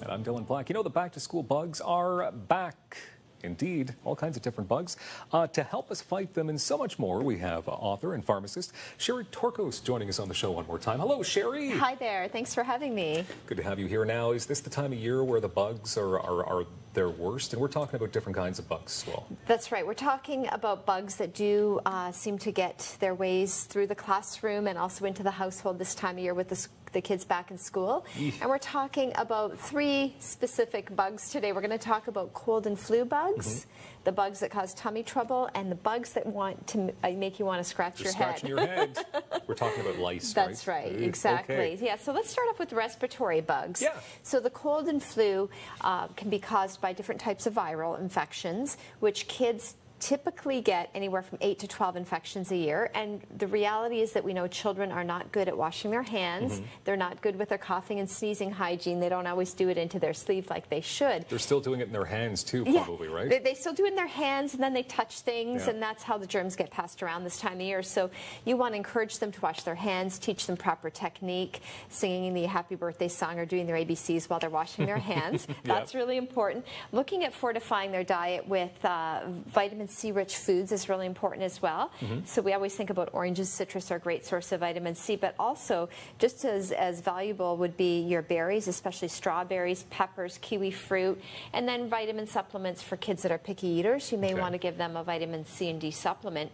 And I'm Dylan Black. You know, the back-to-school bugs are back. Indeed, all kinds of different bugs. To help us fight them and so much more, we have author and pharmacist Sherry Torkos joining us on the show one more time. Hello, Sherry. Hi there. Thanks for having me. Good to have you here now. Is this the time of year where the bugs are their worst? And we're talking about different kinds of bugs as well. That's right. We're talking about bugs that do seem to get their ways through the classroom and also into the household this time of year with the kids back in school. And we're talking about 3 specific bugs today. We're going to talk about cold and flu bugs, the bugs that cause tummy trouble, and the bugs that want to make you want to scratch your head. Scratching your head. We're talking about lice, That's right, exactly. Okay. Yeah, so let's start off with respiratory bugs. Yeah. So the cold and flu can be caused by different types of viral infections, which kids typically get anywhere from 8 to 12 infections a year, and the reality is that we know children are not good at washing their hands. They're not good with their coughing and sneezing hygiene. They don't always do it into their sleeve like they should. They're still doing it in their hands too, probably, right? They still do it in their hands, and then they touch things, and that's how the germs get passed around this time of year. So you want to encourage them to wash their hands, teach them proper technique, singing the happy birthday song or doing their ABCs while they're washing their hands. That's really important. Looking at fortifying their diet with vitamin C-rich foods is really important as well. So we always think about oranges, citrus are a great source of vitamin C, but also just as valuable would be your berries, especially strawberries, peppers, kiwi fruit, and then vitamin supplements for kids that are picky eaters. You may want to give them a vitamin C and D supplement.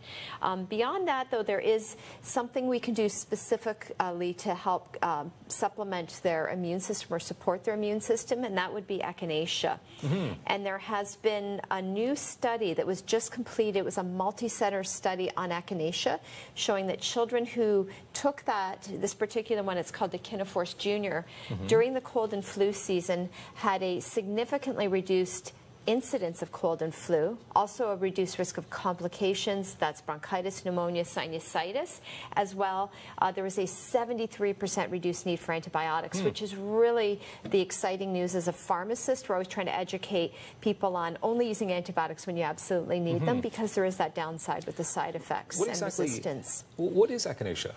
Beyond that, though, there is something we can do specifically to help supplement their immune system or support their immune system, and that would be Echinacea. And there has been a new study that was just completed. It was a multi-center study on Echinacea showing that children who took this particular one, it's called Echinacea Junior, during the cold and flu season had a significantly reduced incidence of cold and flu, also a reduced risk of complications, that's bronchitis, pneumonia, sinusitis, as well. There was a 73% reduced need for antibiotics, which is really the exciting news. As a pharmacist, we're always trying to educate people on only using antibiotics when you absolutely need them, because there is that downside with the side effects and resistance. What is Echinacea?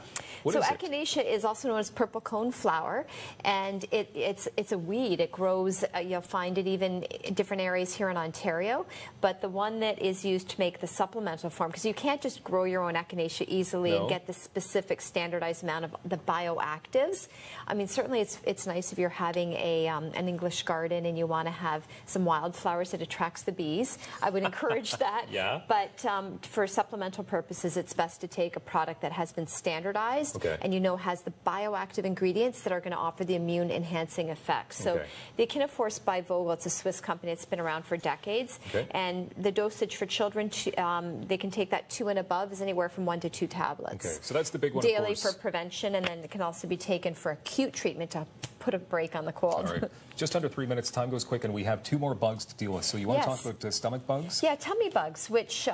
Echinacea is also known as purple cone flower, and it's a weed. It grows, you'll find it even in different areas here in Ontario, but the one that is used to make the supplemental form, because you can't just grow your own Echinacea easily and get the specific standardized amount of the bioactives. I mean, certainly it's nice if you're having an English garden and you want to have some wildflowers that attracts the bees. I would encourage that. But for supplemental purposes, it's best to take a product that has been standardized and has the bioactive ingredients that are going to offer the immune enhancing effects. So the Echinacea bivalve, it's a Swiss company. It's been around for decades, and the dosage for children, they can take that 2 and above, is anywhere from 1 to 2 tablets. So that's the big one, daily for prevention, and then it can also be taken for acute treatment to put a break on the cold. All right. Just under 3 minutes, time goes quick, and we have 2 more bugs to deal with. So you want to talk about stomach bugs? Yeah, tummy bugs, which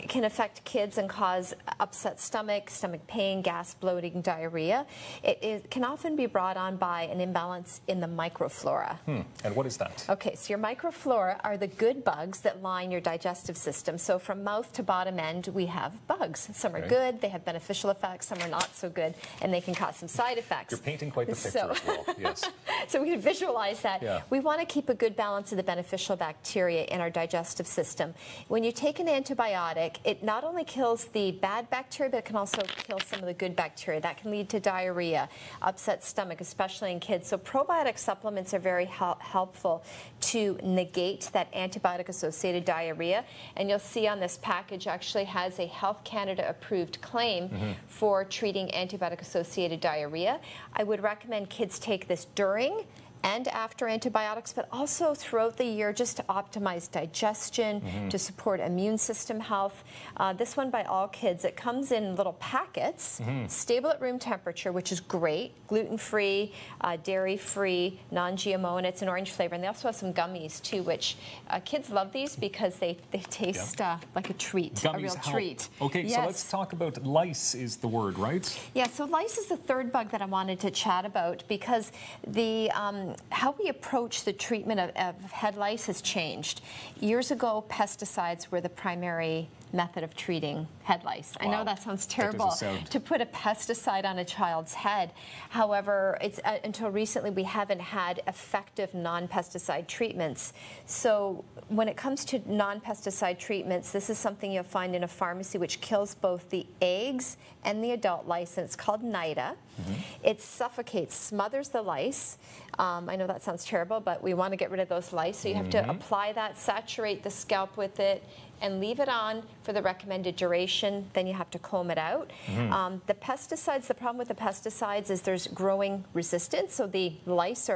can affect kids and cause upset stomach pain, gas, bloating, diarrhea. It can often be brought on by an imbalance in the microflora. And what is that? Okay, so your microflora are the good bugs that line your digestive system. So from mouth to bottom end, we have bugs. Some are good, they have beneficial effects, some are not so good, and they can cause some side effects. You're painting quite the picture as well, yes. So we can visualize that. We want to keep a good balance of the beneficial bacteria in our digestive system. When you take an antibiotic, it not only kills the bad bacteria, but it can also kill some of the good bacteria. That can lead to diarrhea, upset stomach, especially in kids. So probiotic supplements are very helpful to negate that antibiotic-associated diarrhea. And you'll see on this package actually has a Health Canada approved claim for treating antibiotic-associated diarrhea. I would recommend kids take this during and after antibiotics, but also throughout the year, just to optimize digestion, to support immune system health. This one by all kids, it comes in little packets, stable at room temperature, which is great, gluten-free, dairy-free, non-GMO, and it's an orange flavor. And they also have some gummies too, which kids love these because they taste like a treat, Gummies a real treat. Okay, so let's talk about lice is the word, right? Yeah, so lice is the 3rd bug that I wanted to chat about, because the how we approach the treatment of head lice has changed. Years ago, pesticides were the primary method of treating head lice. Wow. I know that sounds terrible to put a pesticide on a child's head. However, it's until recently we haven't had effective non-pesticide treatments. So when it comes to non-pesticide treatments, this is something you'll find in a pharmacy which kills both the eggs and the adult lice, and it's called NIDA. It suffocates, smothers the lice. I know that sounds terrible, but we want to get rid of those lice, so you have to apply that, saturate the scalp with it, and leave it on for the recommended duration. Then you have to comb it out. The pesticides, the problem with the pesticides is there's growing resistance. So the lice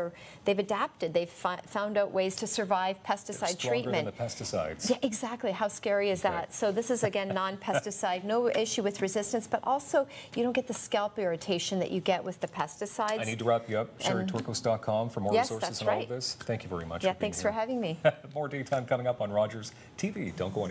they've adapted. They've found out ways to survive pesticide treatment. Than the pesticides. Yeah, exactly. How scary is that? So this is, again, non-pesticide, no issue with resistance, but also you don't get the scalp irritation that you get with the pesticides. I need to wrap you up. SherryTorkos.com for more resources on all of this. Thank you very much. Yeah, thanks for having me. More Daytime coming up on Rogers TV. Don't go anywhere.